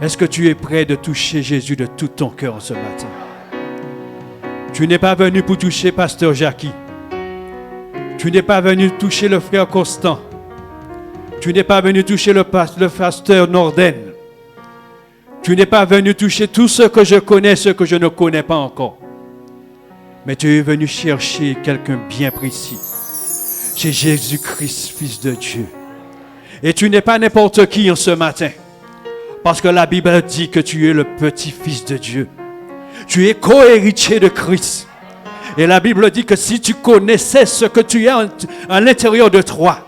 Est-ce que tu es prêt de toucher Jésus de tout ton cœur ce matin? Tu n'es pas venu pour toucher Pasteur Jackie. Tu n'es pas venu toucher le frère Constant. Tu n'es pas venu toucher le pasteur Norden. Tu n'es pas venu toucher tous ceux que je connais, ceux que je ne connais pas encore. Mais tu es venu chercher quelqu'un bien précis. C'est Jésus-Christ, Fils de Dieu. Et tu n'es pas n'importe qui en ce matin. Parce que la Bible dit que tu es le petit-fils de Dieu. Tu es co-héritier de Christ. Et la Bible dit que si tu connaissais ce que tu es à l'intérieur de toi,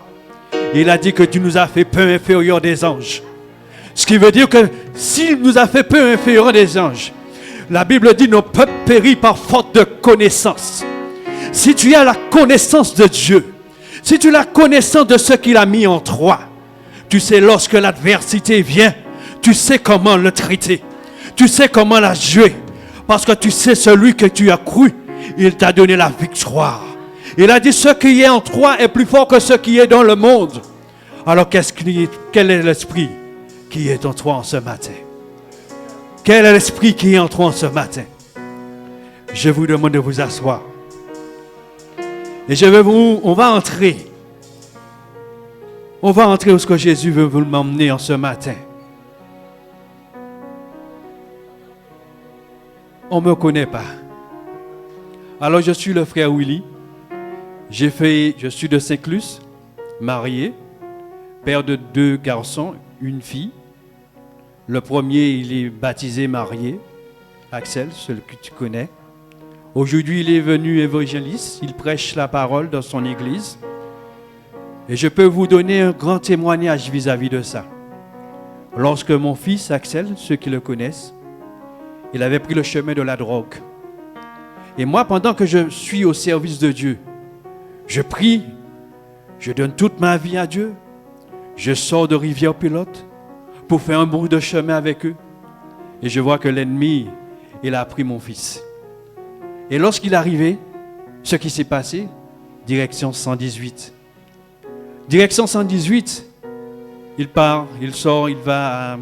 il a dit que tu nous as fait peu inférieur des anges. Ce qui veut dire que s'il nous a fait peu inférieur des anges, la Bible dit nos peuples périt par faute de connaissance. Si tu as la connaissance de Dieu, si tu as la connaissance de ce qu'il a mis en toi, tu sais lorsque l'adversité vient, tu sais comment le traiter. Tu sais comment la jouer. Parce que tu sais celui que tu as cru, il t'a donné la victoire. Il a dit ce qui est en toi est plus fort que ce qui est dans le monde. Alors quel est l'esprit qui est en toi en ce matin? Quel est l'esprit qui est en toi en ce matin? Je vous demande de vous asseoir. Et on va entrer. On va entrer où ce que Jésus veut vous m'emmener en ce matin. On ne me connaît pas. Alors je suis le frère Willy. Je suis de Saint-Clus, marié, père de 2 garçons, une fille. Le premier, il est baptisé, marié, Axel, celui que tu connais. Aujourd'hui, il est venu évangéliste, il prêche la parole dans son église. Et je peux vous donner un grand témoignage vis-à-vis de ça. Lorsque mon fils, Axel, ceux qui le connaissent, il avait pris le chemin de la drogue. Et moi, pendant que je suis au service de Dieu, je prie, je donne toute ma vie à Dieu. Je sors de Rivière-Pilote pour faire un bout de chemin avec eux. Et je vois que l'ennemi, il a pris mon fils. Et lorsqu'il est arrivé, ce qui s'est passé, direction 118. Direction 118, il part, il sort, il va à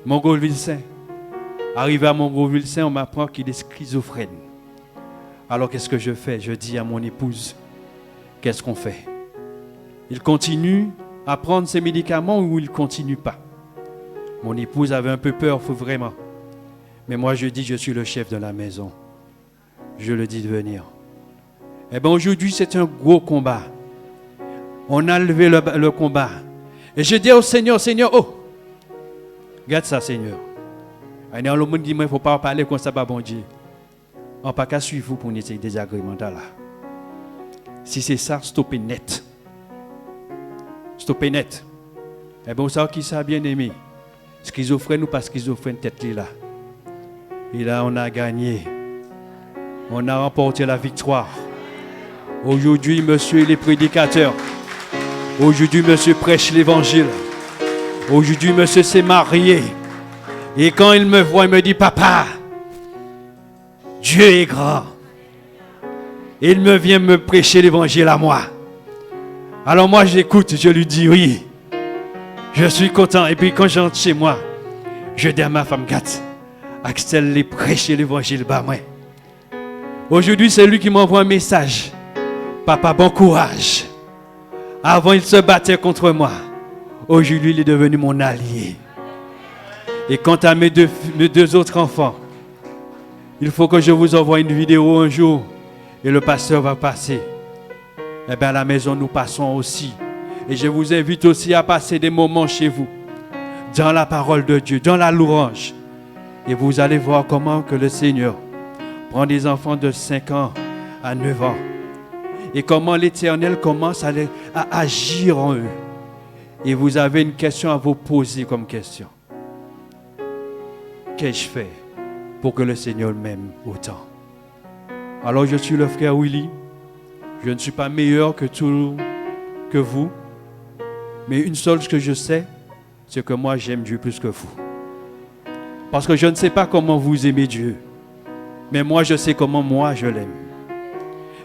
Montgolville-Saint. Arrivé à Montgolville-Saint, on m'apprend qu'il est schizophrène. Alors qu'est-ce que je fais? Je dis à mon épouse, qu'est-ce qu'on fait? Il continue à prendre ses médicaments ou il ne continue pas? Mon épouse avait un peu peur, vraiment. Mais moi je dis, je suis le chef de la maison. Je le dis de venir. Eh bien aujourd'hui c'est un gros combat. On a levé le combat. Et je dis au Seigneur, Seigneur, oh, regarde ça Seigneur. Le monde dit, il ne faut pas parler comme ça, bon Dieu. On ne peut pas suivre vous pour nous essayer des agréments là. Si c'est ça, stoppez net. Stoppez net. Eh bien, vous savez qui ça bien aimé? Schizophrène ou pas schizophrène, tête là. Et là, on a gagné. On a remporté la victoire. Aujourd'hui, monsieur, il est prédicateur. Aujourd'hui, monsieur prêche l'évangile. Aujourd'hui, monsieur s'est marié. Et quand il me voit, il me dit, papa, Dieu est grand. Il me vient me prêcher l'évangile à moi. Alors moi, j'écoute, je lui dis oui. Je suis content. Et puis quand j'entre chez moi, je dis à ma femme, Gat, Axel les prêcher l'évangile, bah moi. Aujourd'hui, c'est lui qui m'envoie un message. Papa, bon courage. Avant, il se battait contre moi. Aujourd'hui, il est devenu mon allié. Et quant à mes deux autres enfants, il faut que je vous envoie une vidéo un jour et le pasteur va passer. Eh bien, à la maison, nous passons aussi. Et je vous invite aussi à passer des moments chez vous, dans la parole de Dieu, dans la louange. Et vous allez voir comment que le Seigneur prend des enfants de 5 ans à 9 ans. Et comment l'Éternel commence à agir en eux. Et vous avez une question à vous poser comme question. Qu'ai-je fait pour que le Seigneur m'aime autant? Alors je suis le frère Willy. Je ne suis pas meilleur que vous. Mais une seule chose que je sais, c'est que moi j'aime Dieu plus que vous. Parce que je ne sais pas comment vous aimez Dieu. Mais moi je sais comment moi je l'aime.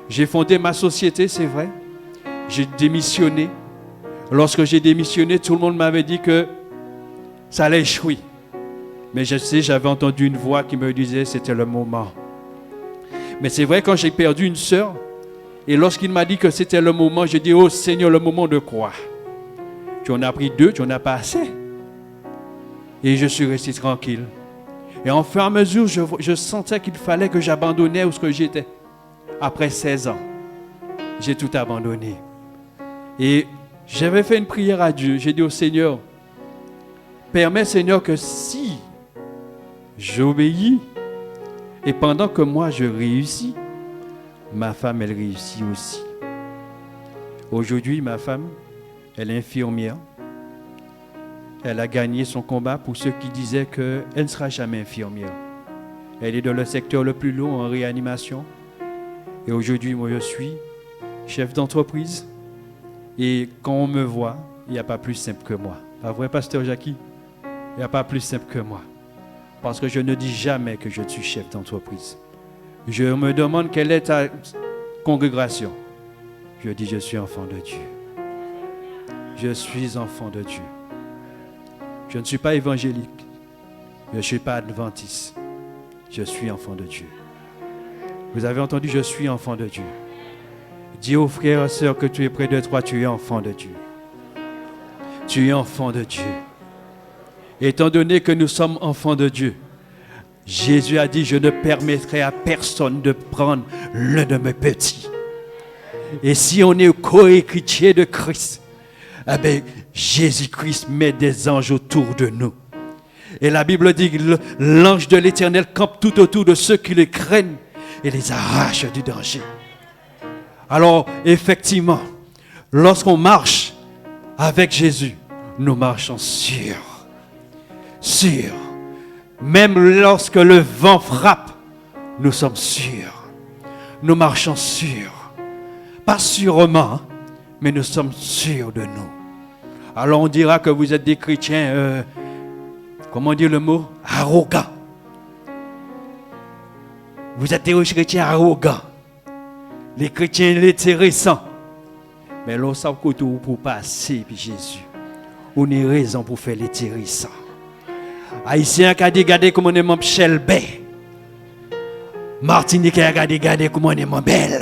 J'ai fondé ma société, c'est vrai. J'ai démissionné. Lorsque j'ai démissionné, tout le monde m'avait dit que ça allait échouer. Mais je sais, j'avais entendu une voix qui me disait c'était le moment. Mais c'est vrai, quand j'ai perdu une sœur, et lorsqu'il m'a dit que c'était le moment, j'ai dit, oh Seigneur, le moment de quoi? Tu en as pris 2, tu n'en as pas assez. Et je suis resté tranquille. Et en fur et à mesure, je sentais qu'il fallait que j'abandonnais où ce que j'étais. Après 16 ans, j'ai tout abandonné. Et j'avais fait une prière à Dieu. J'ai dit au Seigneur, permets Seigneur que si j'obéis, et pendant que moi je réussis, ma femme elle réussit aussi. Aujourd'hui, ma femme, elle est infirmière. Elle a gagné son combat pour ceux qui disaient qu'elle ne sera jamais infirmière. Elle est dans le secteur le plus long en réanimation. Et aujourd'hui, moi, je suis chef d'entreprise. Et quand on me voit, il n'y a pas plus simple que moi. Pas vrai, pasteur Jackie? Il n'y a pas plus simple que moi. Parce que je ne dis jamais que je suis chef d'entreprise. Je me demande quelle est ta congrégation. Je dis, je suis enfant de Dieu. Je suis enfant de Dieu. Je ne suis pas évangélique. Je ne suis pas adventiste. Je suis enfant de Dieu. Vous avez entendu, je suis enfant de Dieu. Dis aux frères et sœurs que tu es près de toi, tu es enfant de Dieu. Tu es enfant de Dieu. Étant donné que nous sommes enfants de Dieu, Jésus a dit, je ne permettrai à personne de prendre l'un de mes petits. Et si on est cohéritier de Christ, eh bien, Jésus-Christ met des anges autour de nous. Et la Bible dit que l'ange de l'Éternel campe tout autour de ceux qui le craignent et les arrache du danger. Alors, effectivement, lorsqu'on marche avec Jésus, nous marchons sûrs. Sûrs. Même lorsque le vent frappe, nous sommes sûrs. Nous marchons sûrs. Pas sûrement, mais nous sommes sûrs de nous. Alors on dira que vous êtes des chrétiens, comment dire le mot? Arrogants. Vous êtes des chrétiens arrogants. Les chrétiens intéressants. Mais là, ça côté pour passer, puis Jésus. On a raison pour faire l'intéressant. Haïtien qui a regardé comment on est mon Chelbé. Martinique qui a regardé comment on est mon belle.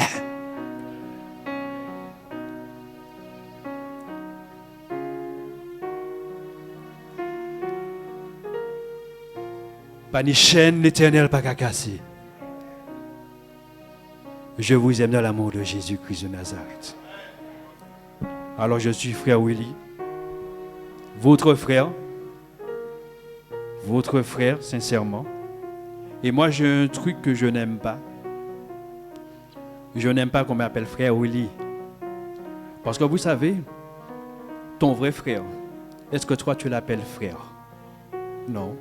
Pas ni chaîne l'Éternel pas qu'à casser. Je vous aime dans l'amour de Jésus-Christ de Nazareth. Alors je suis frère Willy, votre frère sincèrement. Et moi j'ai un truc que je n'aime pas. Je n'aime pas qu'on m'appelle frère Willy. Parce que vous savez, ton vrai frère, est-ce que toi tu l'appelles frère? Non.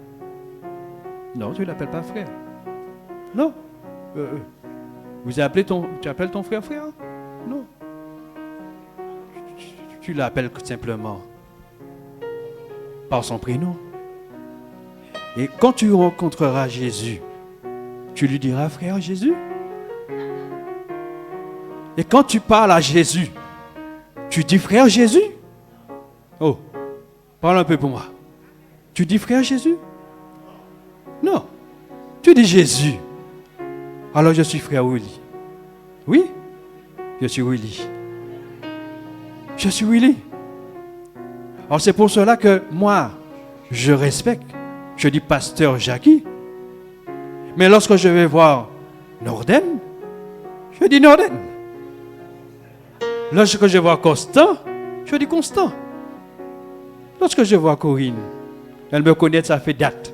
Non, tu ne l'appelles pas frère. Non. Tu appelles ton frère frère? Non. Tu l'appelles simplement par son prénom. Et quand tu rencontreras Jésus, tu lui diras frère Jésus. Et quand tu parles à Jésus, tu dis frère Jésus. Oh, parle un peu pour moi. Tu dis frère Jésus? Non. Tu dis Jésus. Alors je suis frère Willy. Oui, je suis Willy. Je suis Willy. Alors c'est pour cela que moi, je respecte. Je dis pasteur Jackie. Mais lorsque je vais voir Norden, je dis Norden. Lorsque je vois Constant, je dis Constant. Lorsque je vois Corinne, elle me connaît, ça fait date.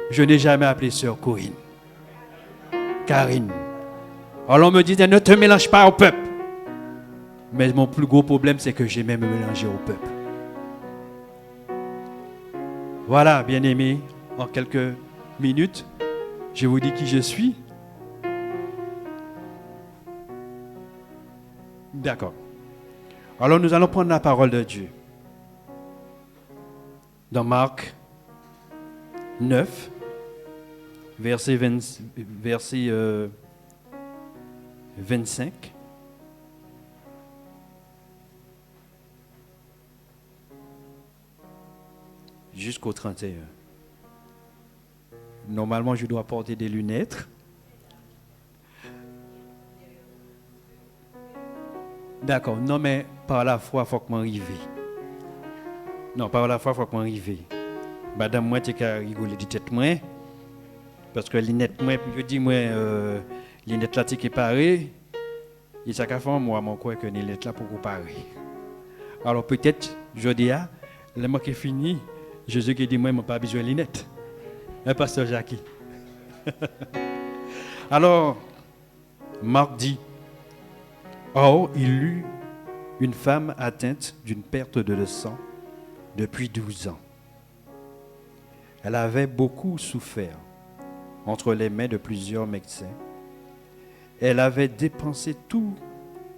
Je n'ai jamais appelé sœur Corinne. Karine. Alors on me dit, ne te mélange pas au peuple. Mais mon plus gros problème, c'est que j'ai même mélangé au peuple. Voilà, bien-aimés, en quelques minutes, je vous dis qui je suis. D'accord. Alors nous allons prendre la parole de Dieu. Dans Marc 9, verset 25. Jusqu'au 31. Normalement, je dois porter des lunettes. D'accord. Non, mais par la foi, il faut que m'arrive. Non, par la foi, il faut que m'arrive. Madame, moi, tu as rigolé de tête, moi. Parce que les lunettes, moi, je dis, moi, les lunettes là, tu es paré. Et ça fait moi, mon quoi, que les lunettes là pour comparer. Alors peut-être, je dis, le mois qui est fini, Jésus qui dit, moi, je n'ai pas besoin de lunettes. Un pasteur Jackie. Alors, Marc dit, or, il eut une femme atteinte d'une perte de sang depuis 12 ans. Elle avait beaucoup souffert entre les mains de plusieurs médecins. Elle avait dépensé tout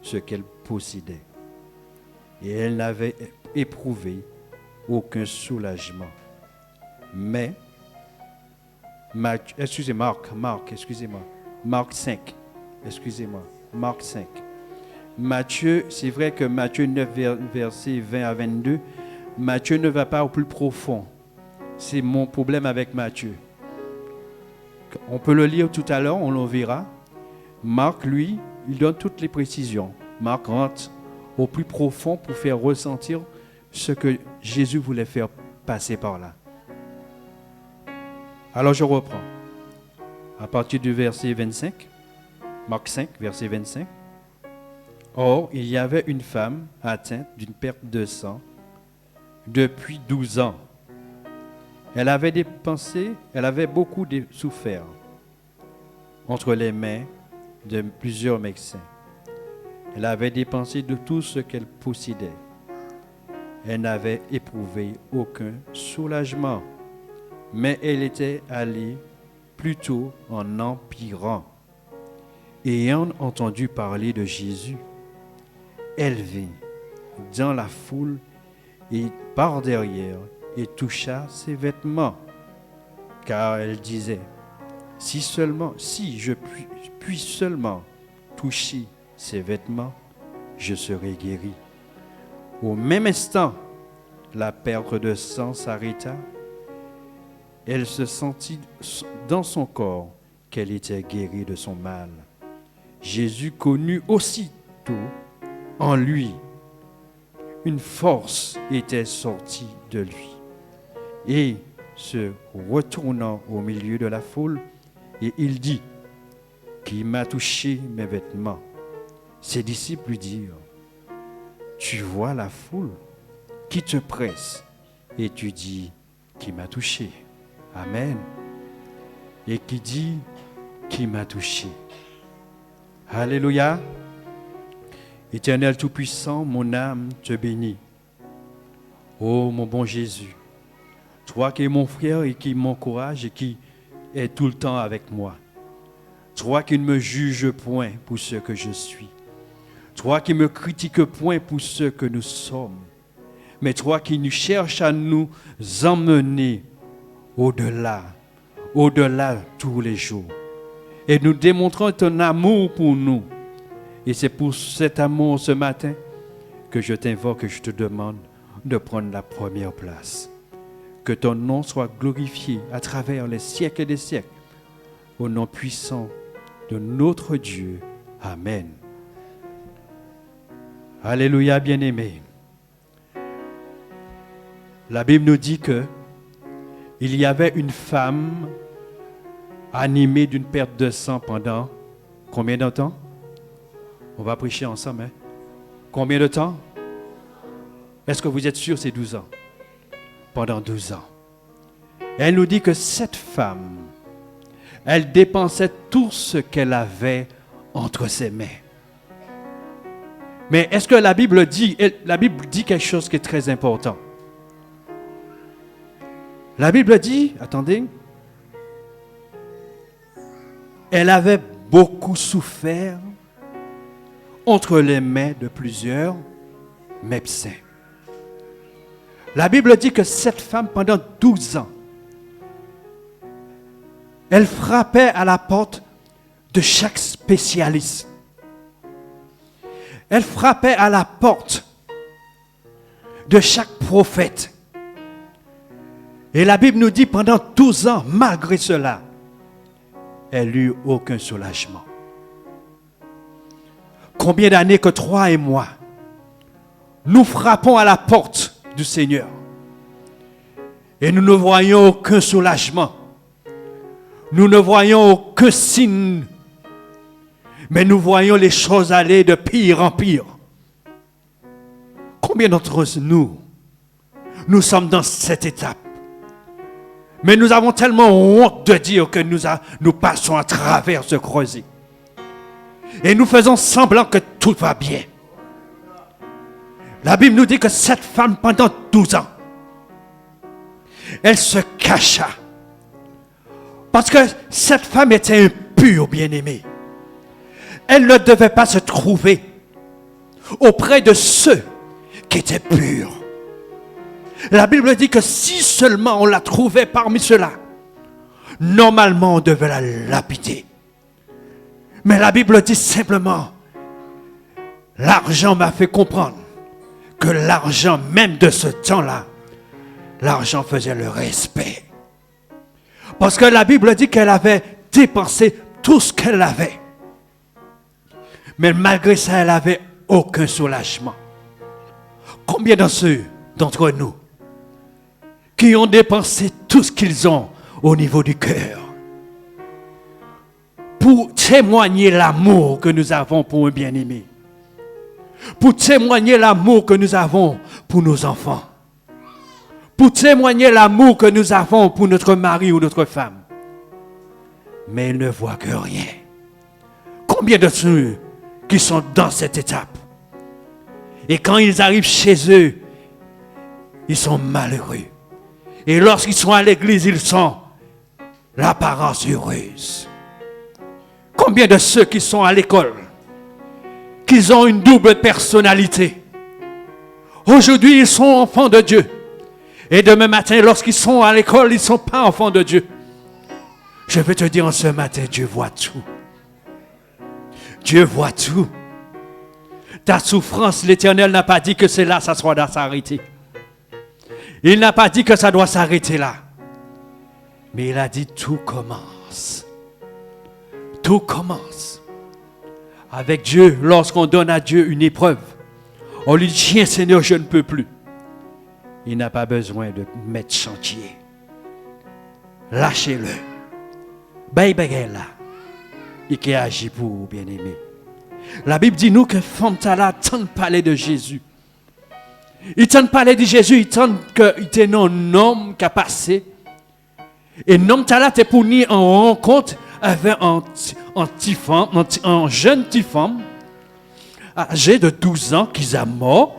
ce qu'elle possédait et elle n'avait éprouvé aucun soulagement. Mais, Marc 5, Marc 5. Matthieu, c'est vrai que Matthieu 9, versets 20 à 22, Matthieu ne va pas au plus profond. C'est mon problème avec Matthieu. On peut le lire tout à l'heure, on le verra. Marc, lui, il donne toutes les précisions. Marc rentre au plus profond pour faire ressentir ce que Jésus voulait faire passer par là. Alors je reprends. À partir du verset 25, Marc 5, verset 25. Or, il y avait une femme atteinte d'une perte de sang depuis 12 ans. Elle avait beaucoup souffert entre les mains de plusieurs médecins. Elle avait dépensé de tout ce qu'elle possédait. Elle n'avait éprouvé aucun soulagement, mais elle était allée plutôt en empirant. Ayant entendu parler de Jésus, elle vint dans la foule et par derrière et toucha ses vêtements, car elle disait, si je puis seulement toucher ses vêtements, je serai guérie. Au même instant, la perte de sang s'arrêta. Elle se sentit dans son corps qu'elle était guérie de son mal. Jésus connut aussitôt en lui une force était sortie de lui. Et se retournant au milieu de la foule, et il dit, qui m'a touché mes vêtements? Ses disciples lui dirent, tu vois la foule qui te presse et tu dis, qui m'a touché? Amen. Et qui dit, qui m'a touché? Alléluia. Éternel Tout-Puissant, mon âme te bénit. Oh mon bon Jésus, toi qui es mon frère et qui m'encourage et qui est tout le temps avec moi. Toi qui ne me juges point pour ce que je suis. Toi qui me critiques point pour ce que nous sommes. Mais toi qui nous cherches à nous emmener au-delà tous les jours. Et nous démontrons ton amour pour nous. Et c'est pour cet amour ce matin que je t'invoque et je te demande de prendre la première place. Que ton nom soit glorifié à travers les siècles et des siècles. Au nom puissant de notre Dieu. Amen. Alléluia, bien-aimés. La Bible nous dit que il y avait une femme animée d'une perte de sang pendant combien de temps? On va prêcher ensemble. Hein? Combien de temps? Est-ce que vous êtes sûr c'est 12 ans? Pendant 12 ans. Elle nous dit que cette femme, elle dépensait tout ce qu'elle avait entre ses mains. Mais est-ce que la Bible dit quelque chose qui est très important? La Bible dit, attendez, elle avait beaucoup souffert entre les mains de plusieurs médecins. La Bible dit que cette femme, pendant 12 ans, elle frappait à la porte de chaque spécialiste. Elle frappait à la porte de chaque prophète. Et la Bible nous dit pendant 12 ans, malgré cela, elle n'eut aucun soulagement. Combien d'années que toi et moi, nous frappons à la porte du Seigneur et nous ne voyons aucun soulagement. Nous ne voyons aucun signe, mais nous voyons les choses aller de pire en pire. Combien d'entre nous sommes dans cette étape? Mais nous avons tellement honte de dire que nous passons à travers ce creuset. Et nous faisons semblant que tout va bien. La Bible nous dit que cette femme, pendant 12 ans, elle se cacha. Parce que cette femme était impure, bien-aimée. Elle ne devait pas se trouver auprès de ceux qui étaient purs. La Bible dit que si seulement on la trouvait parmi ceux-là, normalement on devait la lapider. Mais la Bible dit simplement, l'argent m'a fait comprendre que l'argent, même de ce temps-là, l'argent faisait le respect. Parce que la Bible dit qu'elle avait dépensé tout ce qu'elle avait. Mais malgré ça, elle n'avait aucun soulagement. Combien d'entre nous qui ont dépensé tout ce qu'ils ont au niveau du cœur pour témoigner l'amour que nous avons pour un bien-aimé, pour témoigner l'amour que nous avons pour nos enfants, pour témoigner l'amour que nous avons pour notre mari ou notre femme. Mais ils ne voient que rien. Combien de ceux qui sont dans cette étape? Et quand ils arrivent chez eux, ils sont malheureux. Et lorsqu'ils sont à l'église, ils sont l'apparence heureuse. Combien de ceux qui sont à l'école, qu'ils ont une double personnalité? Aujourd'hui, ils sont enfants de Dieu. Et demain matin, lorsqu'ils sont à l'école, ils ne sont pas enfants de Dieu. Je veux te dire en ce matin, Dieu voit tout. Dieu voit tout. Ta souffrance, l'Éternel n'a pas dit que c'est là, ça doit s'arrêter. Il n'a pas dit que ça doit s'arrêter là. Mais il a dit tout commence. Tout commence. Avec Dieu, lorsqu'on donne à Dieu une épreuve, on lui dit, tiens Seigneur, je ne peux plus. Il n'a pas besoin de mettre chantier. Lâchez-le. Baye là. Et qui agit pour vous, bien-aimé. La Bible dit nous que femme Tala tente parler de Jésus. Il tente parler de Jésus, il tente qu'il était un homme qui a passé. Et l'homme Tala était pour nous en rencontre avec un jeune petit femme âgé de 12 ans qui est mort.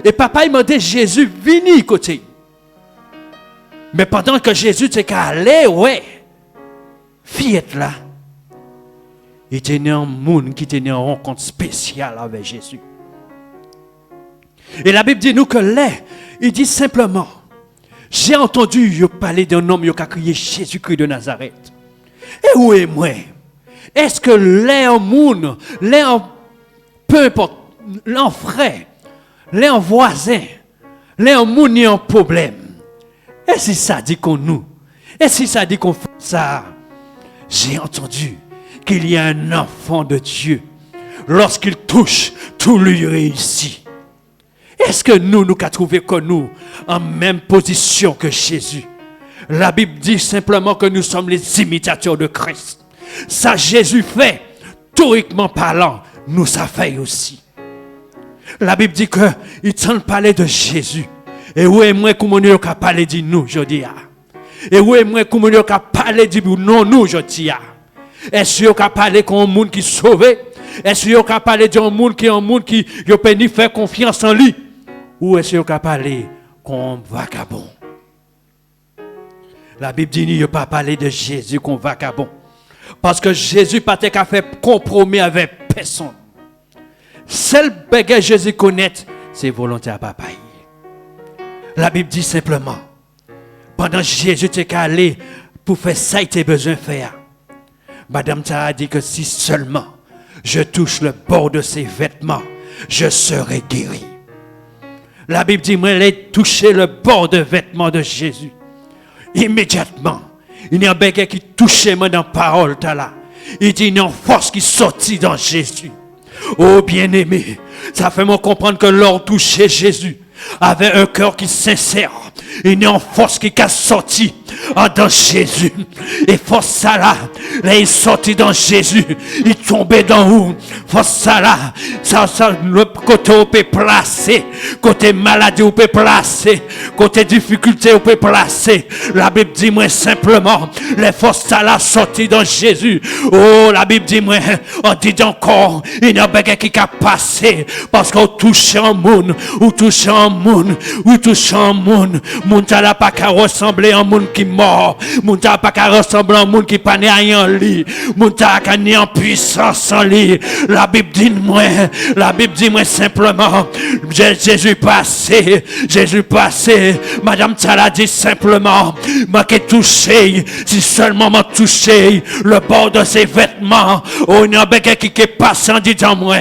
Et papa il m'a dit Jésus vini côté. Mais pendant que Jésus était allé, ouais, fillette là, il était né un monde qui était né en rencontre spéciale avec Jésus. Et la Bible dit nous que là, il dit simplement, j'ai entendu parler d'un homme qui a crié Jésus-Christ de Nazareth. Et où est moi? Est-ce que là un monde, là peu importe, là un frère, là un voisin, là un monde qui a un problème? Et si ça dit qu'on nous? Et si ça dit qu'on fait ça? J'ai entendu qu'il y a un enfant de Dieu. Lorsqu'il touche, tout lui réussit. Est-ce que nous avons trouvé que nous en même position que Jésus? La Bible dit simplement que nous sommes les imitateurs de Christ. Ça Jésus fait, théoriquement parlant, nous ça fait aussi. La Bible dit que il tente parler de Jésus. Et où est moi comment nous avons parlé de nous, je dis. Et où est moi comment nous avons parlé de non nous, je dis. Est-ce qu'on a parlé d'un monde qui est sauvé? Est-ce qu'on a parlé d'un monde qui peut ni faire confiance en lui? Ou est-ce qu'on a parlé comme vagabond? La Bible dit qu'il n'y a pas parlé de Jésus comme vagabond. Parce que Jésus n'a pas fait compromis avec personne. Seul bagage Jésus connaît, c'est volonté à papa. La Bible dit simplement, pendant que Jésus était allé pour faire ça, il était besoin de faire. Madame a dit que si seulement je touche le bord de ses vêtements, je serai guéri. La Bible dit, moi, j'ai touché le bord de vêtements de Jésus. Immédiatement, il y a un bagage qui touchait moi dans la parole. Là. Il dit, il y a une force qui sortit dans Jésus. Oh bien-aimé, ça fait moi comprendre que l'or touché Jésus avait un cœur qui sincère. Il y a une force qui a sorti dans Jésus. Et force ça là, il est sorti dans Jésus. Il tombait dans où? Force ça là, ça, le côté où peut placer, côté maladie où peut placer, côté difficulté où peut placer. La Bible dit moi simplement, les forces ça là sorti dans Jésus. Oh, la Bible dit moi, on dit encore, il y a un bagage qui a passé parce qu'on touche un monde, ou touche un monde, ou touche un monde. Moun ta la pas qu'à ressembler à un monde qui mort. Moun ta pas qu'à ressembler à un monde qui pas né en lit. Moun ta qu'à né en puissance en lit. La Bible dit moi simplement, Jésus passé, Madame Tala dit simplement, m'a qui touché, si seulement m'a touché le bord de ses vêtements. Oh, il y a un bagage qui est passé en disant moi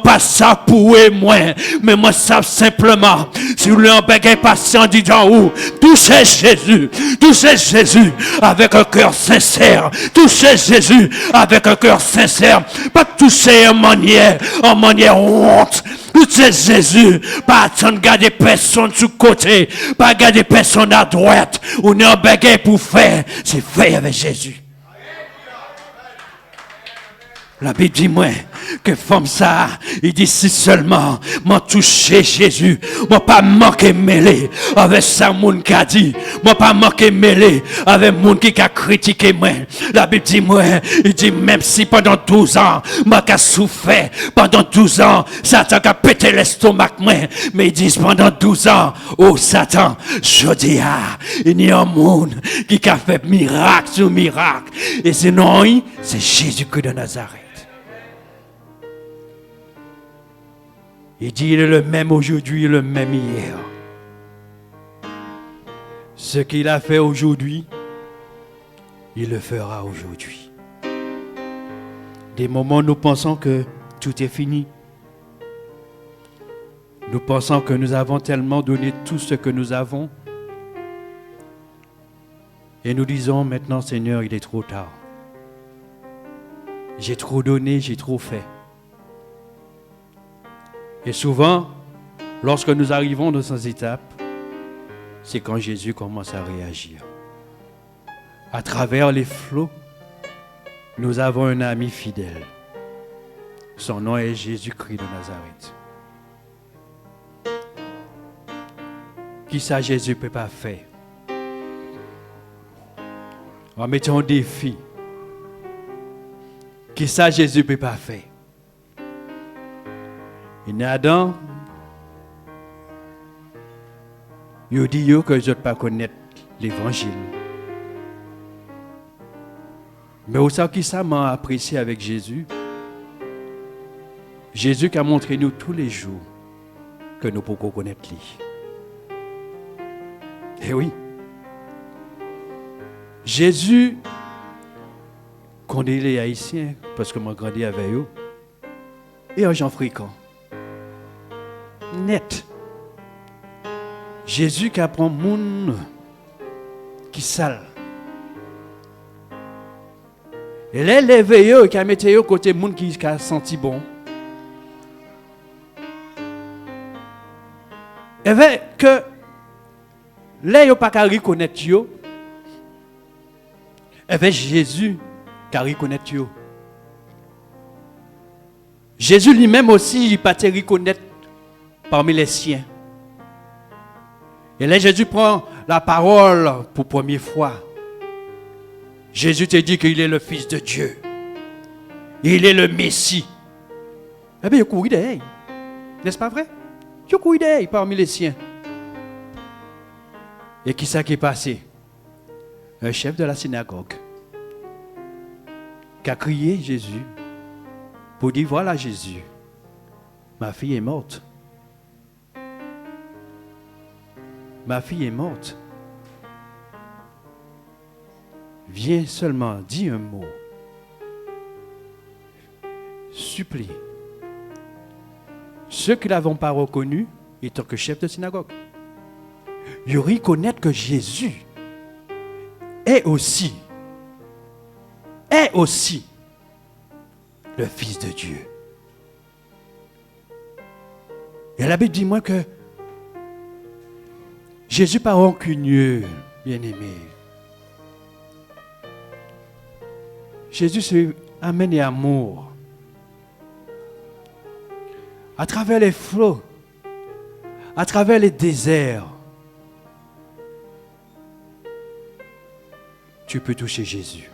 pas ça pour moi, mais moi ça simplement, si vous voulez un bagage passé en disant où, touchez Jésus avec un cœur sincère, touchez Jésus avec un cœur sincère, pas toucher en manière honte. Touchez Jésus, pas attendre garder personne sous côté, pas garder personne à droite, on a un bagage pour faire, c'est fait avec Jésus. La Bible dit moi que femme ça, il dit si seulement m'a touché Jésus, m'a pas manqué mêlé avec ça moun qui a dit, m'a pas manqué mêlé avec moun qui a critiqué moi. La Bible dit moi, il dit même si pendant 12 ans m'a qu'a souffert, pendant 12 ans Satan a pété l'estomac moi, mais il dit pendant 12 ans, oh Satan, je dis il y a un monde qui a fait miracle sur miracle, et sinon c'est Jésus-Christ de Nazareth. Il dit, il est le même aujourd'hui, le même hier. Ce qu'il a fait aujourd'hui, il le fera aujourd'hui. Des moments où nous pensons que tout est fini. Nous pensons que nous avons tellement donné tout ce que nous avons. Et nous disons maintenant, Seigneur, il est trop tard. J'ai trop donné, j'ai trop fait. Et souvent, lorsque nous arrivons dans ces étapes, c'est quand Jésus commence à réagir. À travers les flots, nous avons un ami fidèle. Son nom est Jésus-Christ de Nazareth. Qui ça Jésus ne peut pas faire? En mettant un défi. Qui ça Jésus ne peut pas faire? Et Adam, il dit que je ne peux pas connaître l'évangile. Mais au sein qui ça m'a apprécié avec Jésus, Jésus qui a montré nous tous les jours que nous pouvons connaître lui. Eh oui. Jésus, quand il est haïtien, parce que moi grandi avec eux, et un gens fréquent. Net. Jésus qui apprend moun qui sale. Et là, il est qui a mis côté moun qui a senti bon. Et bien que là, il n'y a pas qu'à reconnaître yo. Et bien Jésus qui a reconnaître yo. Jésus lui-même aussi, il n'a pas te reconnaître parmi les siens. Et là, Jésus prend la parole pour la première fois. Jésus te dit qu'il est le Fils de Dieu. Il est le Messie. Eh bien, il court d'elle. N'est-ce pas vrai? Il court d'elle parmi les siens. Et qui ça qui est passé? Un chef de la synagogue qui a crié Jésus pour dire, voilà Jésus, ma fille est morte. Ma fille est morte. Viens seulement, dis un mot. Supplie. Ceux qui ne l'avaient pas reconnu, étant que chef de synagogue, ils reconnaissent que Jésus est aussi le Fils de Dieu. Et la Bible dit moi que Jésus pas rancunieux, bien-aimé. Jésus se amène amour. À travers les flots, à travers les déserts, tu peux toucher Jésus.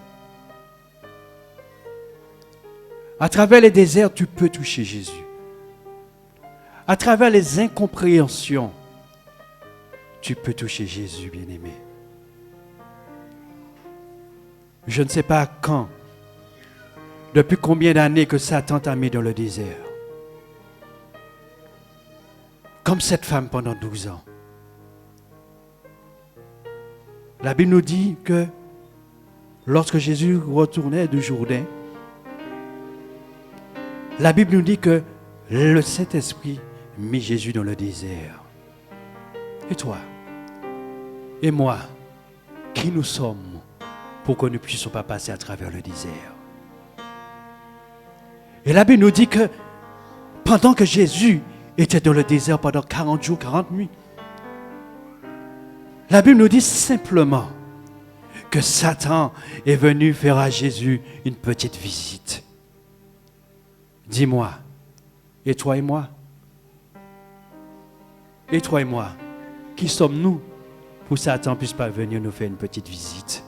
À travers les déserts, tu peux toucher Jésus. À travers les incompréhensions, tu peux toucher Jésus, bien-aimé. Je ne sais pas quand, depuis combien d'années que Satan t'a mis dans le désert. Comme cette femme pendant 12 ans. La Bible nous dit que lorsque Jésus retournait du Jourdain, la Bible nous dit que le Saint-Esprit mit Jésus dans le désert. Et toi, et moi, qui nous sommes pour que nous ne puissions pas passer à travers le désert? Et la Bible nous dit que pendant que Jésus était dans le désert pendant 40 jours, 40 nuits, la Bible nous dit simplement que Satan est venu faire à Jésus une petite visite. Dis-moi, et toi et moi? Et toi et moi, qui sommes-nous pour que Satan ne puisse pas venir nous faire une petite visite?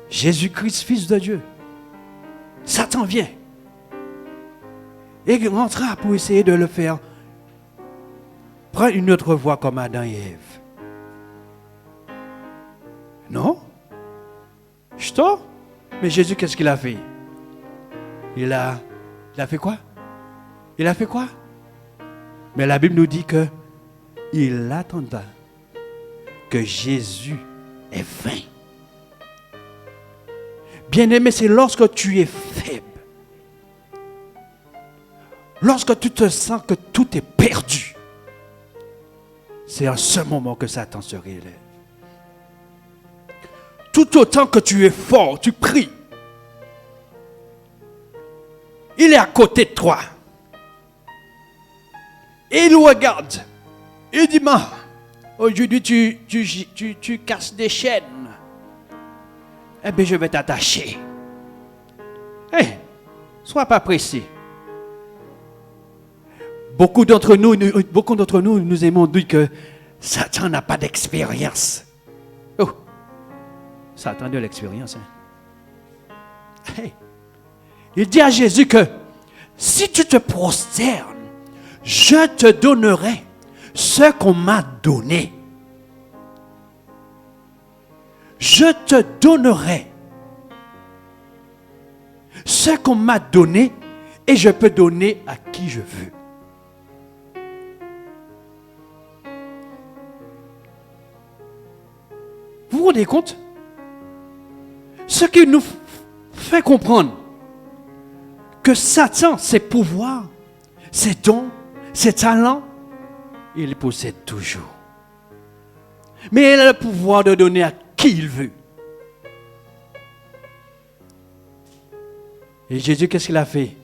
Jésus-Christ, Fils de Dieu. Satan vient et rentra pour essayer de le faire prendre une autre voie comme Adam et Ève. Non? Ch'to? Mais Jésus, qu'est-ce qu'il a fait? Il a fait quoi? Il a fait quoi? Mais la Bible nous dit que il attenda que Jésus ait faim. Bien-aimé, c'est lorsque tu es faible, lorsque tu te sens que tout est perdu, c'est en ce moment que Satan se révèle. Tout autant que tu es fort, tu pries. Il est à côté de toi. Et il regarde. Il dit, man, aujourd'hui tu casses des chaînes. Eh bien, je vais t'attacher. Hey, sois pas pressé. Beaucoup d'entre nous nous aimons dire que Satan n'a pas d'expérience. Oh, Satan de l'expérience. Hein? Hey. Il dit à Jésus que si tu te prosternes, je te donnerai ce qu'on m'a donné. Je te donnerai ce qu'on m'a donné et je peux donner à qui je veux. Vous vous rendez compte? Ce qui nous fait comprendre que Satan, ses pouvoirs, ses dons, ses talents, il les possède toujours. Mais il a le pouvoir de donner à qui il veut. Et Jésus, qu'est-ce qu'il a fait?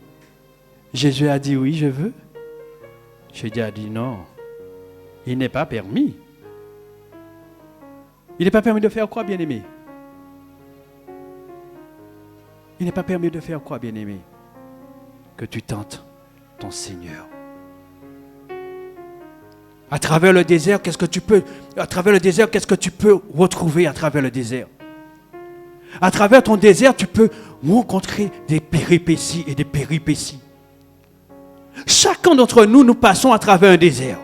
Jésus a dit oui, je veux. Jésus a dit non. Il n'est pas permis. Il n'est pas permis de faire quoi, bien-aimé? Il n'est pas permis de faire quoi, bien-aimé? Que tu tentes ton Seigneur. À travers le désert, qu'est-ce que tu peux retrouver à travers le désert? À travers ton désert, tu peux rencontrer des péripéties et des péripéties. Chacun d'entre nous, nous passons à travers un désert.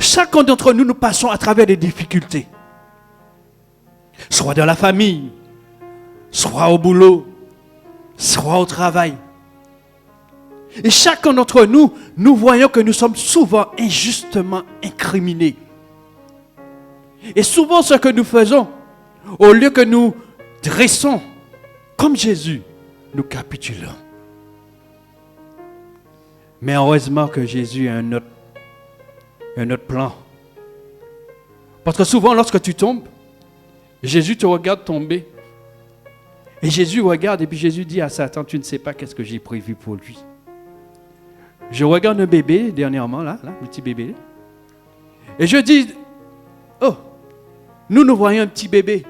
Chacun d'entre nous, nous passons à travers des difficultés. Soit dans la famille, soit au boulot, soit au travail. Et chacun d'entre nous, nous voyons que nous sommes souvent injustement incriminés. Et souvent ce que nous faisons, au lieu que nous dressons comme Jésus, nous capitulons. Mais heureusement que Jésus a un autre plan. Parce que souvent lorsque tu tombes, Jésus te regarde tomber. Et Jésus regarde et puis Jésus dit à Satan, tu ne sais pas qu'est-ce que j'ai prévu pour lui. Je regarde un bébé dernièrement, là, un petit bébé. Et je dis, oh, nous voyons un petit bébé.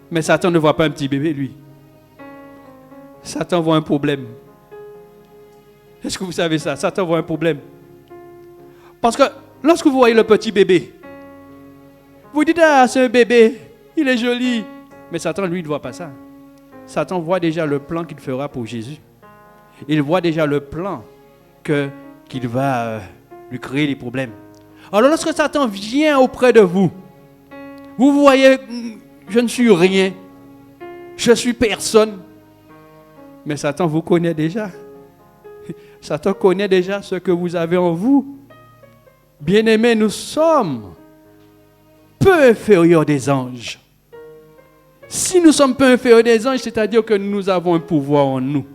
Mais Satan ne voit pas un petit bébé, lui. Satan voit un problème. Est-ce que vous savez ça? Satan voit un problème. Parce que lorsque vous voyez le petit bébé, vous dites, ah, c'est un bébé, il est joli. Mais Satan, lui, ne voit pas ça. Satan voit déjà le plan qu'il fera pour Jésus. Il voit déjà le plan qu'il va lui créer des problèmes. Alors lorsque Satan vient auprès de vous, vous voyez, je ne suis rien, je suis personne. Mais Satan vous connaît déjà. Satan connaît déjà ce que vous avez en vous. Bien-aimés, nous sommes peu inférieurs des anges. Si nous sommes peu inférieurs des anges, c'est-à-dire que nous avons un pouvoir en nous.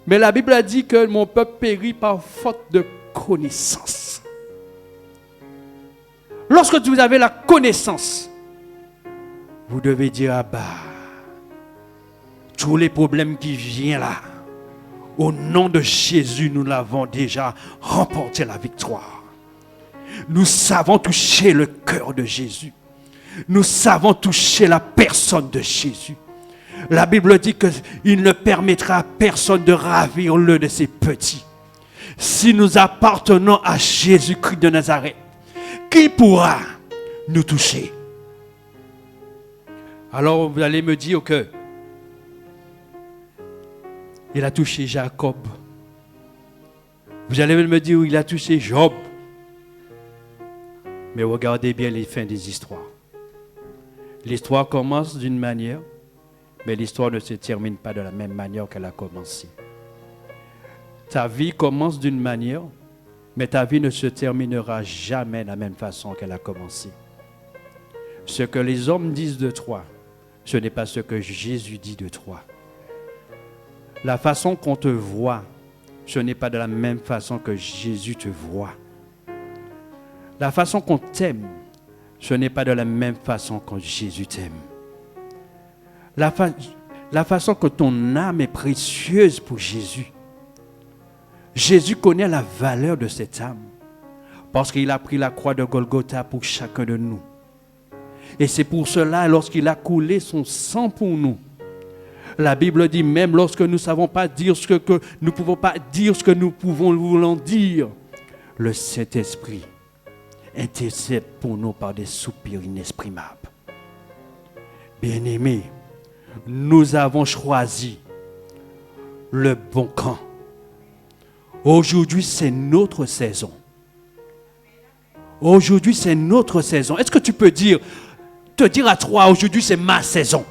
Mais la Bible a dit que mon peuple périt par faute de connaissance. Lorsque vous avez la connaissance, vous devez dire, ah bah, tous les problèmes qui viennent là, au nom de Jésus, nous l'avons déjà remporté la victoire. Nous savons toucher le cœur de Jésus. Nous savons toucher la personne de Jésus. La Bible dit qu'il ne permettra à personne de ravir l'un de ses petits. Si nous appartenons à Jésus-Christ de Nazareth, qui pourra nous toucher? Alors vous allez me dire que il a touché Jacob. Vous allez me dire il a touché Job. Mais regardez bien les fins des histoires. L'histoire commence d'une manière, mais l'histoire ne se termine pas de la même manière qu'elle a commencé. Ta vie commence d'une manière, mais ta vie ne se terminera jamais de la même façon qu'elle a commencé. Ce que les hommes disent de toi, ce n'est pas ce que Jésus dit de toi. La façon qu'on te voit, ce n'est pas de la même façon que Jésus te voit. La façon qu'on t'aime, ce n'est pas de la même façon que Jésus t'aime. La façon que ton âme est précieuse pour Jésus. Jésus connaît la valeur de cette âme parce qu'il a pris la croix de Golgotha pour chacun de nous. Et c'est pour cela, lorsqu'il a coulé son sang pour nous, la Bible dit, même lorsque nous ne savons pas dire ce que nous pouvons pas dire ce que nous voulons dire, le Saint-Esprit intercède pour nous par des soupirs inexprimables. Bien-aimés, nous avons choisi le bon camp. Aujourd'hui, c'est notre saison. Aujourd'hui, c'est notre saison. Est-ce que tu peux te dire à toi, aujourd'hui, c'est ma saison?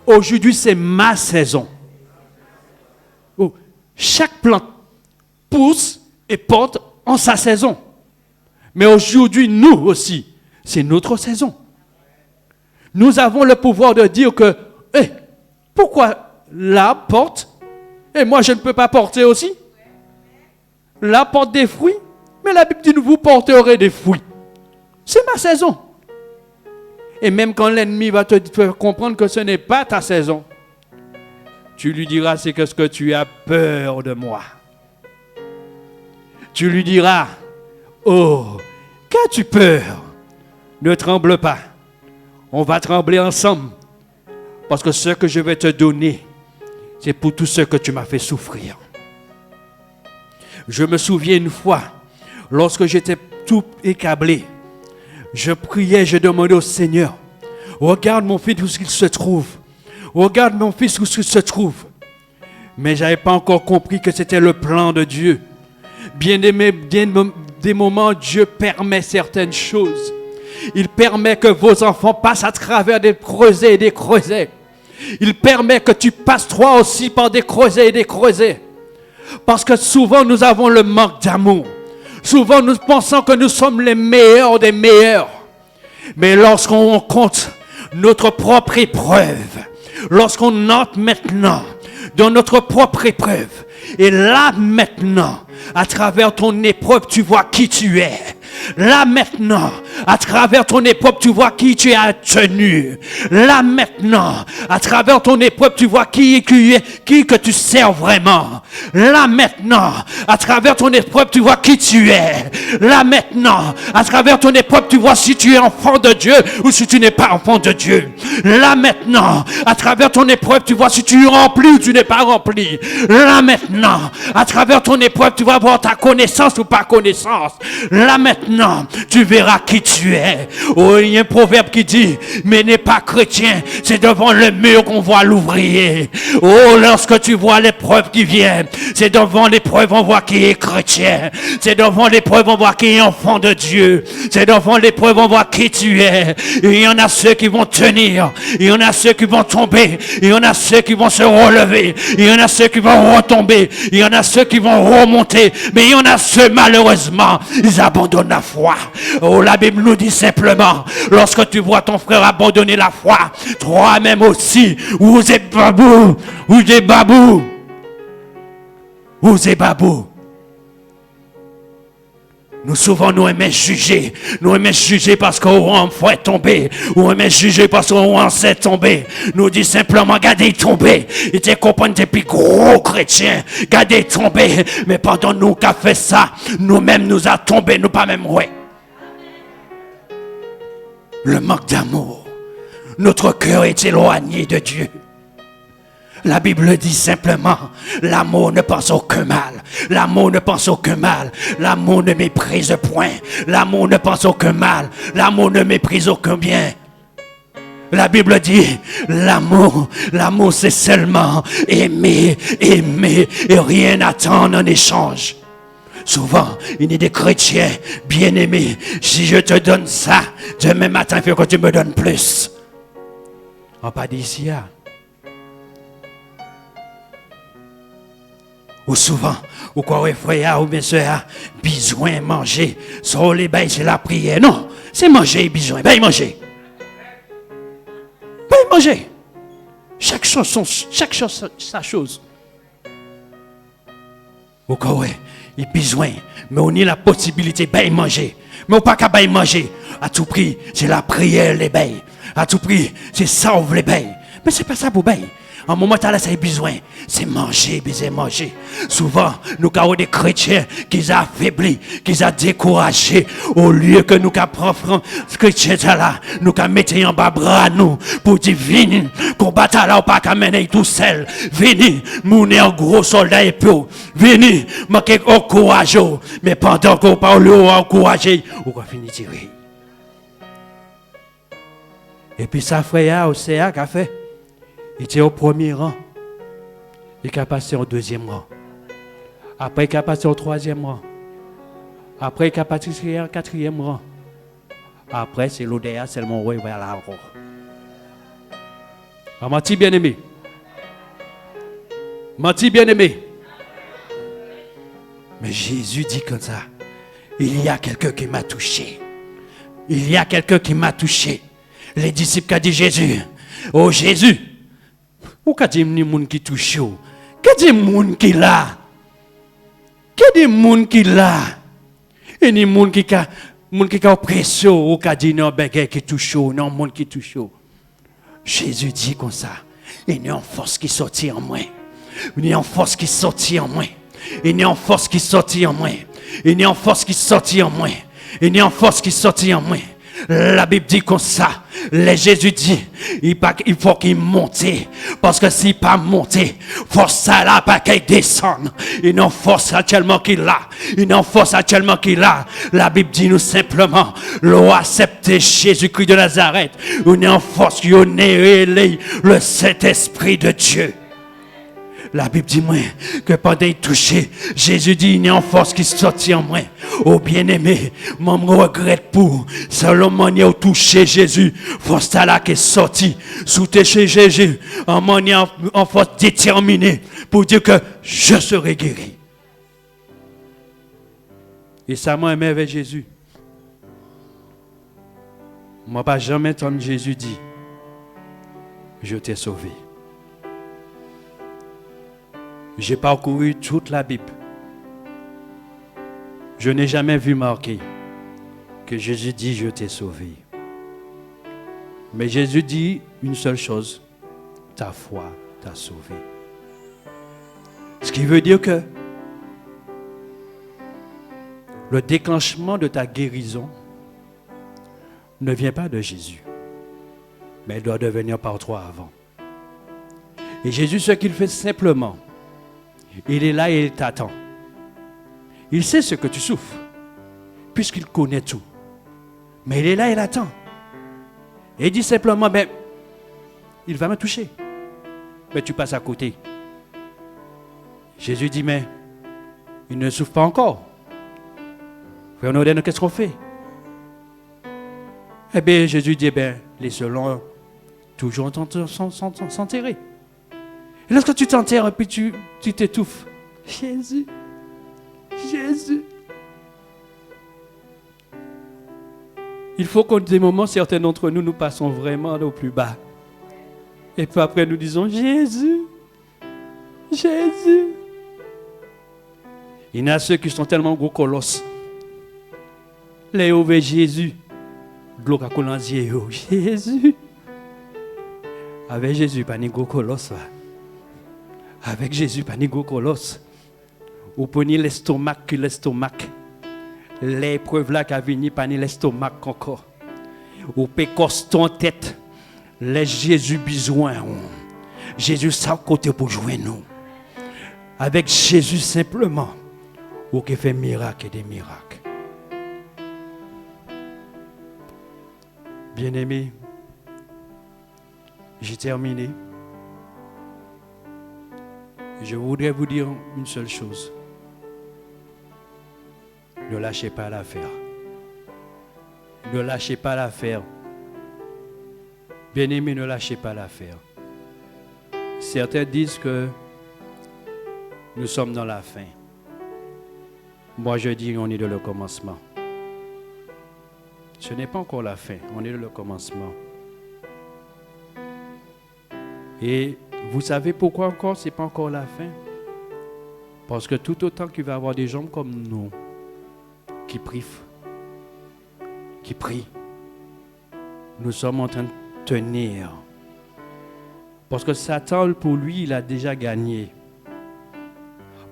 Aujourd'hui, c'est ma saison. Oh, chaque plante pousse et porte en sa saison. Mais aujourd'hui, nous aussi, c'est notre saison. Nous avons le pouvoir de dire que, pourquoi l'arbre porte et moi je ne peux pas porter aussi? L'arbre porte des fruits, mais la Bible dit que vous porterez des fruits. C'est ma saison. Et même quand l'ennemi va te faire comprendre que ce n'est pas ta saison, tu lui diras, c'est que ce que tu as peur de moi. Tu lui diras, oh, qu'as-tu peur? Ne tremble pas. On va trembler ensemble. Parce que ce que je vais te donner, c'est pour tout ce que tu m'as fait souffrir. Je me souviens une fois, lorsque j'étais tout écablé, je priais, je demandais au Seigneur, regarde mon fils où il se trouve. Regarde mon fils où il se trouve. Mais je n'avais pas encore compris que c'était le plan de Dieu. Bien des moments, Dieu permet certaines choses. Il permet que vos enfants passent à travers des creusets et des creusets. Il permet que tu passes toi aussi par des creusets et des creusets. Parce que souvent nous avons le manque d'amour. Souvent nous pensons que nous sommes les meilleurs des meilleurs. Mais lorsqu'on compte notre propre épreuve, lorsqu'on entre maintenant dans notre propre épreuve, et là maintenant, à travers ton épreuve, tu vois qui tu es. Là maintenant, à travers ton épreuve, tu vois qui tu as tenu. Là maintenant, à travers ton épreuve, tu vois qui que tu sers vraiment. Là maintenant, à travers ton épreuve, tu vois qui tu es. Là maintenant, à travers ton épreuve, tu vois si tu es enfant de Dieu ou si tu n'es pas enfant de Dieu. Là maintenant, à travers ton épreuve, tu vois si tu es rempli ou tu n'es pas rempli. Là maintenant, à travers ton épreuve, tu vas voir ta connaissance ou pas connaissance. Là maintenant, tu verras qui tu es. Oh, il y a un proverbe qui dit, mais n'est pas chrétien, c'est devant le mur qu'on voit l'ouvrier. Oh, lorsque tu vois l'épreuve qui vient, c'est devant l'épreuve on voit qui est chrétien. C'est devant l'épreuve on voit qui est enfant de Dieu. C'est devant l'épreuve on voit qui tu es. Et il y en a ceux qui vont tenir. Il y en a ceux qui vont tomber. Il y en a ceux qui vont se relever. Il y en a ceux qui vont retomber. Il y en a ceux qui vont remonter. Mais il y en a ceux, malheureusement, ils abandonnent la foi. Oh, la Bible nous dit simplement, lorsque tu vois ton frère abandonner la foi, toi-même aussi, vous êtes babou, vous êtes babou, vous êtes babou. Nous souvent nous aimons juger. Nous aimons juger parce qu'on fait tomber. Ou aimons juger parce qu'on sait tomber. Nous dit simplement, regardez tomber. Il te comprend depuis gros chrétiens. Regardez tomber. Mais pendant nous qui a fait ça, nous-mêmes nous a tombé, nous pas même ouais. Le manque d'amour. Notre cœur est éloigné de Dieu. La Bible dit simplement, l'amour ne pense aucun mal. L'amour ne pense aucun mal. L'amour ne méprise point. L'amour ne pense aucun mal. L'amour ne méprise aucun bien. La Bible dit, l'amour c'est seulement aimer et rien attendre en échange. Souvent, il y a des chrétiens bien-aimés. Si je te donne ça, demain matin, il faut que tu me donnes plus. On pas dit ici, ou souvent, ou quoi, frère, ou bien soeur, besoin de manger. Sur les bails, c'est la prière. Non, c'est manger, besoin. Ben, manger. Ben, manger. Chaque chose, sa chose. Ou quoi, il a besoin. Mais on a la possibilité, ben, manger. Mais on pas qu'à ben manger. À tout prix, c'est la prière, les bails. À tout prix, c'est sauve les bails. Mais c'est pas ça pour bails. En moment où ça a besoin, c'est manger, manger. Souvent, nous avons des chrétiens qui ont affaibli, qui ont découragé. Au lieu que nous avons ces chrétiens là, nous avons mis en bas bras nous pour dire, venez, combattre là, ou pas qu'à mener tout seul. Venez, nous sommes un gros soldat et peu. Venez, manquez au courage. Mais pendant qu'on parle au courage, on va finir de tirer. Et puis ça, frère, c'est ça qu'a fait. Il était au premier rang. Il a passé au deuxième rang. Après, il a passé au troisième rang. Après, il a passé au quatrième rang. Après, c'est l'odeur, c'est le mon roi vers la roi. Menti bien-aimé. Menti bien-aimé. Mais Jésus dit comme ça. Il y a quelqu'un qui m'a touché. Il y a quelqu'un qui m'a touché. Les disciples ont dit Jésus. Oh Jésus. Ou qu'a dit ni moun qui touche ou? Qu'a dit moun qui là? Qu'a dit moun qui là? Et ni moun qui a oppressé ou qu'a dit non bagay qui touche ou, non moun qui touche ou. Jésus dit comme ça. Il y a une force qui sortit en moi. Il y a une force qui sortit en moi. Il y a une force qui sortit en moi. Il y a une force qui sortit en moi. Il y a une force qui sortit en moi. La Bible dit comme ça. Les Jésus dit, il faut qu'il monte. Parce que s'il pas monté, force ça là, pas qu'il descende. Il y a une force actuellement qu'il a. Il y a une force actuellement qu'il a. La Bible dit nous simplement, l'on accepte Jésus-Christ de Nazareth. Il y a une force qui est le Saint-Esprit de Dieu. La Bible dit moi que pendant il touché, Jésus dit il y a une force qui sortit en moi. Oh bien-aimé, moi me regrette pour seulement il a touché Jésus, force là qui est sortie sous chez Jésus, en force déterminée pour dire que je serai guéri. Et ça m'a aimé avec Jésus. Moi pas jamais entendu Jésus dit je t'ai sauvé. J'ai parcouru toute la Bible. Je n'ai jamais vu marqué que Jésus dit, je t'ai sauvé. Mais Jésus dit une seule chose, ta foi t'a sauvé. Ce qui veut dire que le déclenchement de ta guérison ne vient pas de Jésus, mais il doit devenir par toi avant. Et Jésus, ce qu'il fait simplement, il est là et il t'attend. Il sait ce que tu souffres, puisqu'il connaît tout. Mais il est là et il attend. Et il dit simplement, ben, il va me toucher. Mais tu passes à côté. Jésus dit, mais il ne souffre pas encore. Frère Norden, qu'est-ce qu'on fait? Eh bien, Jésus dit, ben, les selons toujours s'enterrer. Et lorsque tu t'enterres et puis tu t'étouffes, Jésus, Jésus. Il faut qu'en des moments, certains d'entre nous, nous passons vraiment au plus bas. Et puis après, nous disons, Jésus, Jésus. Il y en a ceux qui sont tellement gros colosses. Les ouvres Jésus. Jésus. Avec Jésus, pas ni gros colosse. Avec Jésus, pas ni gros colosse. Ou prenez l'estomac que l'estomac. L'épreuve là qui a venu, pas ni l'estomac encore. Ou pécosse ton tête. Laisse Jésus besoin. Jésus ça côté pour jouer nous. Avec Jésus simplement. Ou qui fait miracle et des miracles. Bien-aimés, j'ai terminé. Je voudrais vous dire une seule chose. Ne lâchez pas l'affaire. Ne lâchez pas l'affaire. Bien-aimés, ne lâchez pas l'affaire. Certains disent que nous sommes dans la fin. Moi, je dis on est dans le commencement. Ce n'est pas encore la fin, on est dans le commencement. Et vous savez pourquoi encore ce n'est pas encore la fin? Parce que tout autant qu'il va y avoir des gens comme nous qui prient, nous sommes en train de tenir. Parce que Satan, pour lui, il a déjà gagné.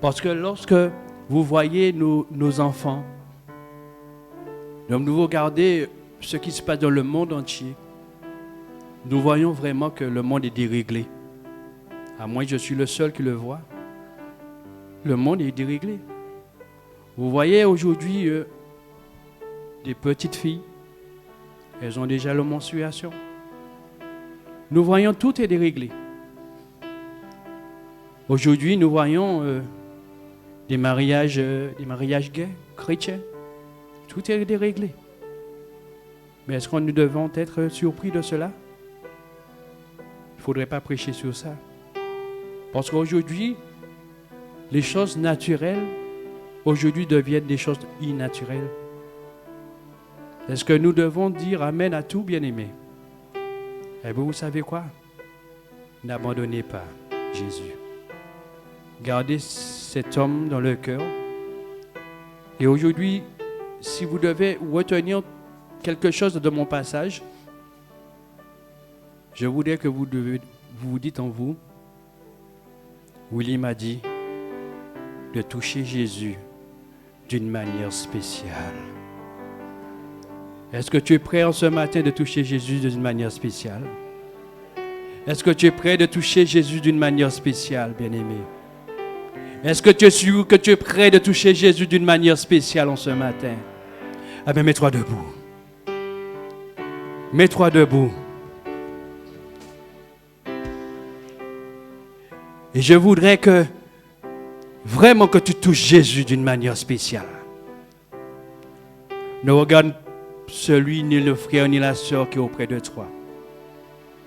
Parce que lorsque vous voyez nos enfants, donc nous regardons ce qui se passe dans le monde entier, nous voyons vraiment que le monde est déréglé. À moins que je suis le seul qui le voit. Le monde est déréglé. Vous voyez aujourd'hui des petites filles, elles ont déjà la menstruation. Nous voyons tout est déréglé. Aujourd'hui, nous voyons des mariages gays, chrétiens. Tout est déréglé. Mais est-ce que nous devons être surpris de cela? Il ne faudrait pas prêcher sur ça. Parce qu'aujourd'hui, les choses naturelles, aujourd'hui deviennent des choses innaturelles. Est-ce que nous devons dire Amen à tout, bien-aimé? Eh bien, vous savez quoi? N'abandonnez pas Jésus. Gardez cet homme dans le cœur. Et aujourd'hui, si vous devez retenir quelque chose de mon passage, je voudrais que vous vous dites en vous, Willy m'a dit de toucher Jésus d'une manière spéciale. Est-ce que tu es prêt en ce matin de toucher Jésus d'une manière spéciale? Est-ce que tu es prêt de toucher Jésus d'une manière spéciale, bien-aimé? Est-ce que tu es sûr que tu es prêt de toucher Jésus d'une manière spéciale en ce matin? Ah bien, mets-toi debout. Mets-toi debout. Et je voudrais que, vraiment que tu touches Jésus d'une manière spéciale. Ne regarde celui, ni le frère, ni la sœur qui est auprès de toi.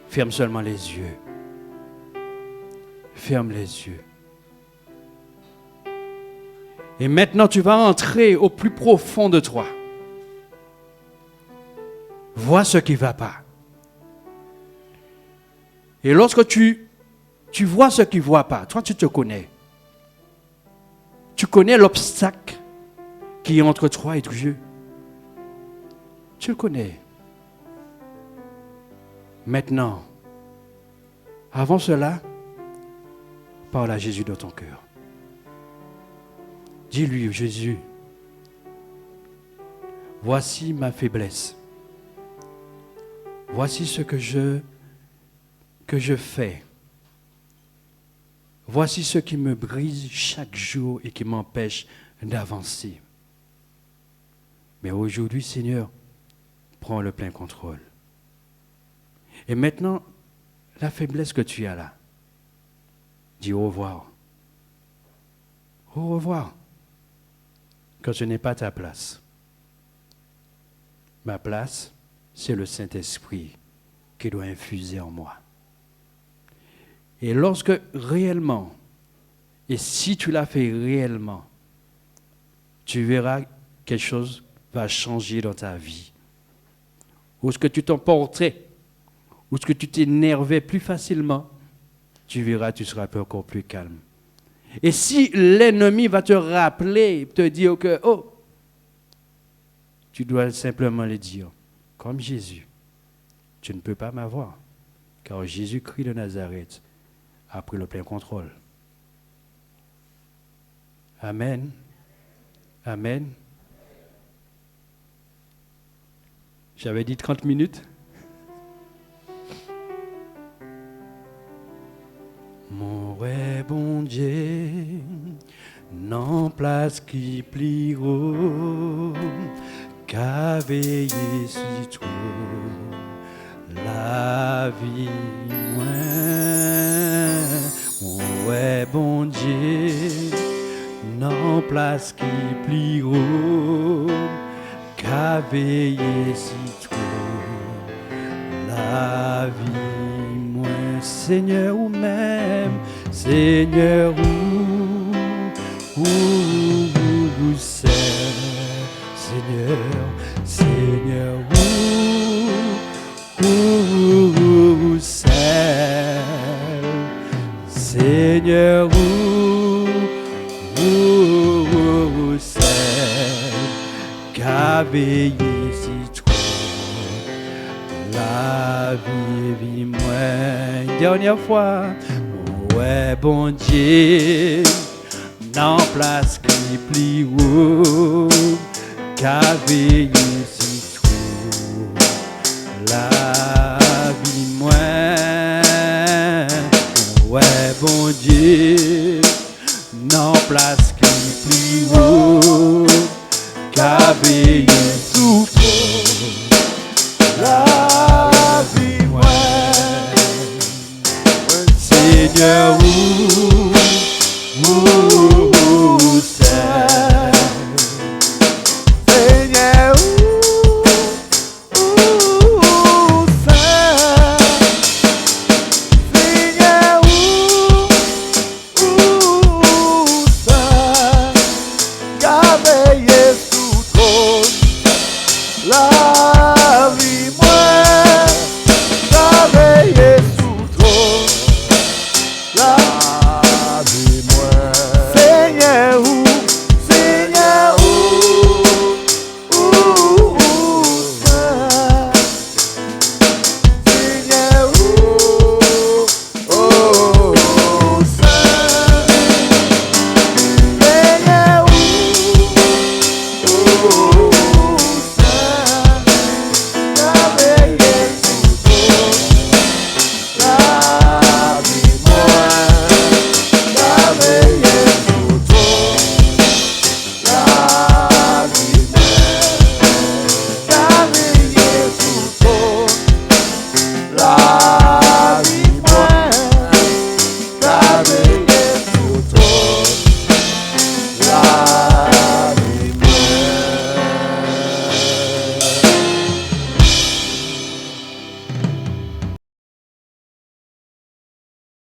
Ferme seulement les yeux. Ferme les yeux. Et maintenant, tu vas entrer au plus profond de toi. Vois ce qui ne va pas. Et lorsque tu vois ce qui ne va pas, toi, tu te connais. Tu connais l'obstacle qui est entre toi et Dieu. Tu le connais. Maintenant, avant cela, parle à Jésus dans ton cœur. Dis-lui, Jésus, voici ma faiblesse. Voici ce que je fais. Voici ce qui me brise chaque jour et qui m'empêche d'avancer. Mais aujourd'hui, Seigneur, prends le plein contrôle. Et maintenant, la faiblesse que tu as là, dis au revoir. Au revoir. Quand ce n'est pas ta place. Ma place, c'est le Saint-Esprit qui doit infuser en moi. Et lorsque réellement, et si tu l'as fait réellement, tu verras quelque chose va changer dans ta vie. Ou ce que tu t'emportais, ou ce que tu t'énervais plus facilement, tu verras, tu seras encore plus calme. Et si l'ennemi va te rappeler, te dire que, oh, tu dois simplement le dire, comme Jésus, tu ne peux pas m'avoir, car Jésus-Christ de Nazareth a pris le plein contrôle. Amen. Amen. J'avais dit 30 minutes. Mon vrai bon Dieu, non place qui pliro, qu'a veillé si trop la vie moins. Mon vrai bon Dieu, non place qui pliro, qu'a veillé si trop la vie moins. Seigneur ou même, Seigneur ou c'est, Seigneur, Seigneur ou c'est, Seigneur ou c'est, qu'a veillé si trop la vie moi. Dernière fois, ouais bon Dieu, dans place qui plie haut, qu'a veillé si trop la vie moi. Ouais bon Dieu, dans place qui plie haut, qu'a veillé si trop la vie moi. Seigneur où c'est, Seigneur où c'est, Seigneur où c'est, qu'a veillé sous trône la vie moi, qu'a veillé sous trône la vie moi. Seigneur Seigneur